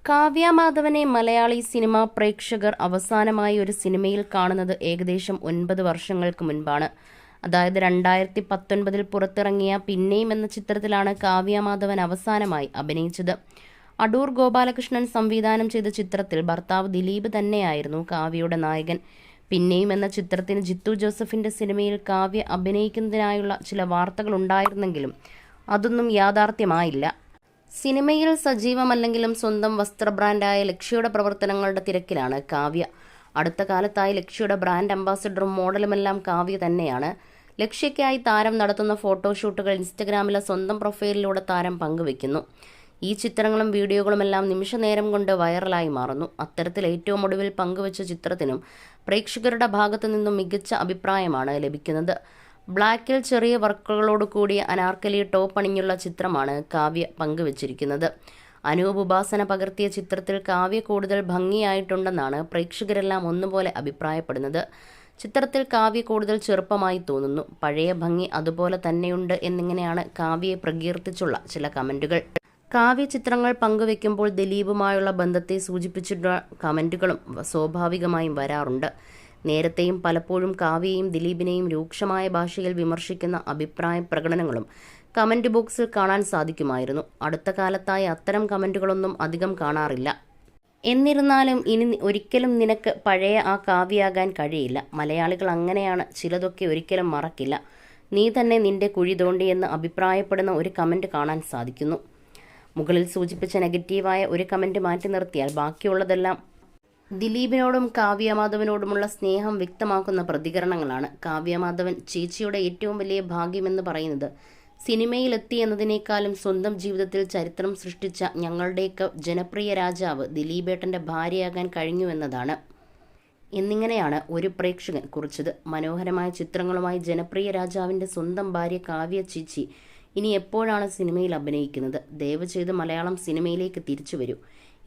Kavya മാധവനെ Malayali cinema പ്രേക്ഷകർ അവസാനമായി ഒരു സിനിമയിൽ കാണുന്നത് ഏകദേശം 9 വർഷങ്ങൾക്ക് മുൻപാണ്. അതായത് 2019 പുറത്തിറങ്ങിയ പിന്നെയും എന്ന ചിത്രത്തിലാണ് കാവ്യ മാധവൻ അവസാനമായി അഭിനയിച്ചത്. അടൂർ ഗോപാലകൃഷ്ണൻ സംവിധാനം ചെയ്ത ചിത്രത്തിൽ ഭർത്താവ് ദിലീപ് തന്നെയായിരുന്നു കാവ്യയുടെ നായകൻ. പിന്നെയും എന്ന ചിത്രത്തിന് ജിത്തു ജോസഫിന്റെ സിനിമയിൽ കാവ്യ അഭിനയിക്കുന്നതിനായുള്ള ചില വാർത്തകളുണ്ടായിരുന്നെങ്കിലും അതൊന്നും യാഥാർത്ഥ്യമായില്ല. സിനിമയിൽ സജീവമല്ലെങ്കിലും സ്വന്തം വസ്ത്ര ബ്രാൻഡായ ലക്ഷ്യയുടെ പ്രവർത്തനങ്ങളുടെ തിരക്കിലാണ് കാവ്യ. അടുത്ത കാലത്തായി ലക്ഷ്യയുടെ ബ്രാൻഡ് അംബാസിഡറും മോഡലുമെല്ലാം കാവ്യ തന്നെയാണ്. ലക്ഷ്യയ്ക്കായി താരം നടത്തുന്ന ഫോട്ടോഷൂട്ടുകൾ ഇൻസ്റ്റഗ്രാമിലെ സ്വന്തം പ്രൊഫൈലിലൂടെ താരം പങ്കുവെക്കുന്നു. ഈ ചിത്രങ്ങളും വീഡിയോകളുമെല്ലാം നിമിഷനേരം കൊണ്ട് വൈറലായി മാറുന്നു. അത്തരത്തിൽ ഏറ്റവും ഒടുവിൽ പങ്കുവച്ച ചിത്രത്തിനും പ്രേക്ഷകരുടെ ഭാഗത്തു നിന്നും മികച്ച അഭിപ്രായമാണ് ലഭിക്കുന്നത്. ബ്ലാക്കിൽ ചെറിയ വർക്കുകളോട് കൂടിയ അനാർക്കലി ടോപ്പ് അണിഞ്ഞുള്ള ചിത്രമാണ് കാവ്യ പങ്കുവച്ചിരിക്കുന്നത്. അനൂപ് ഉപാസന പകർത്തിയ ചിത്രത്തിൽ കാവ്യ കൂടുതൽ ഭംഗിയായിട്ടുണ്ടെന്നാണ് പ്രേക്ഷകരെല്ലാം ഒന്നുപോലെ അഭിപ്രായപ്പെടുന്നത്. ചിത്രത്തിൽ കാവ്യ കൂടുതൽ ചെറുപ്പമായി തോന്നുന്നു. പഴയ ഭംഗി അതുപോലെ തന്നെയുണ്ട് എന്നിങ്ങനെയാണ് കാവ്യയെ പ്രകീർത്തിച്ചുള്ള ചില കമന്റുകൾ. കാവ്യ ചിത്രങ്ങൾ പങ്കുവെക്കുമ്പോൾ ദിലീപുമായുള്ള ബന്ധത്തെ സൂചിപ്പിച്ചിട്ടുള്ള കമന്റുകളും സ്വാഭാവികമായും വരാറുണ്ട്. നേരത്തെയും പലപ്പോഴും കാവ്യയെയും ദിലീപിനെയും രൂക്ഷമായ ഭാഷയിൽ വിമർശിക്കുന്ന അഭിപ്രായ പ്രകടനങ്ങളും കമന്റ് ബോക്സിൽ കാണാൻ സാധിക്കുമായിരുന്നു. അടുത്ത കാലത്തായി അത്തരം കമന്റുകളൊന്നും അധികം കാണാറില്ല. എന്നിരുന്നാലും ഇനി ഒരിക്കലും നിനക്ക് പഴയ ആ കാവ്യയാകാൻ കഴിയില്ല. മലയാളികൾ അങ്ങനെയാണ്, ചിലതൊക്കെ ഒരിക്കലും മറക്കില്ല. നീ തന്നെ നിന്റെ കുഴി തോണ്ടിയെന്ന് അഭിപ്രായപ്പെടുന്ന ഒരു കമന്റ് കാണാൻ സാധിക്കുന്നു. മുകളിൽ സൂചിപ്പിച്ച നെഗറ്റീവായ ഒരു കമന്റ് മാറ്റി നിർത്തിയാൽ ബാക്കിയുള്ളതെല്ലാം ദിലീപിനോടും കാവ്യ മാധവനോടുമുള്ള സ്നേഹം വ്യക്തമാക്കുന്ന പ്രതികരണങ്ങളാണ്. കാവ്യ മാധവൻ ചേച്ചിയുടെ ഏറ്റവും വലിയ ഭാഗ്യമെന്ന് പറയുന്നത് സിനിമയിലെത്തി എന്നതിനേക്കാളും സ്വന്തം ജീവിതത്തിൽ ചരിത്രം സൃഷ്ടിച്ച ഞങ്ങളുടെയൊക്കെ ജനപ്രിയ രാജാവ് ദിലീപേട്ടൻ്റെ ഭാര്യയാകാൻ കഴിഞ്ഞുവെന്നതാണ് എന്നിങ്ങനെയാണ് ഒരു പ്രേക്ഷകൻ കുറിച്ചത്. മനോഹരമായ ചിത്രങ്ങളുമായി ജനപ്രിയ രാജാവിൻ്റെ സ്വന്തം ഭാര്യ കാവ്യ ചേച്ചി ഇനി എപ്പോഴാണ് സിനിമയിൽ അഭിനയിക്കുന്നത്? ദയവ് ചെയ്ത് മലയാളം സിനിമയിലേക്ക് തിരിച്ചു വരൂ.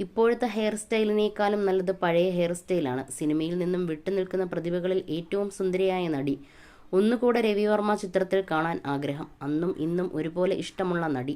ഇപ്പോഴത്തെ ഹെയർ സ്റ്റൈലിനേക്കാളും നല്ലത് പഴയ ഹെയർ സ്റ്റൈലാണ്. സിനിമയിൽ നിന്നും വിട്ടുനിൽക്കുന്ന പ്രതിഭകളിൽ ഏറ്റവും സുന്ദരിയായ നടി. ഒന്നുകൂടെ രവിവർമ്മ ചിത്രത്തിൽ കാണാൻ ആഗ്രഹം. അന്നും ഇന്നും ഒരുപോലെ ഇഷ്ടമുള്ള നടി.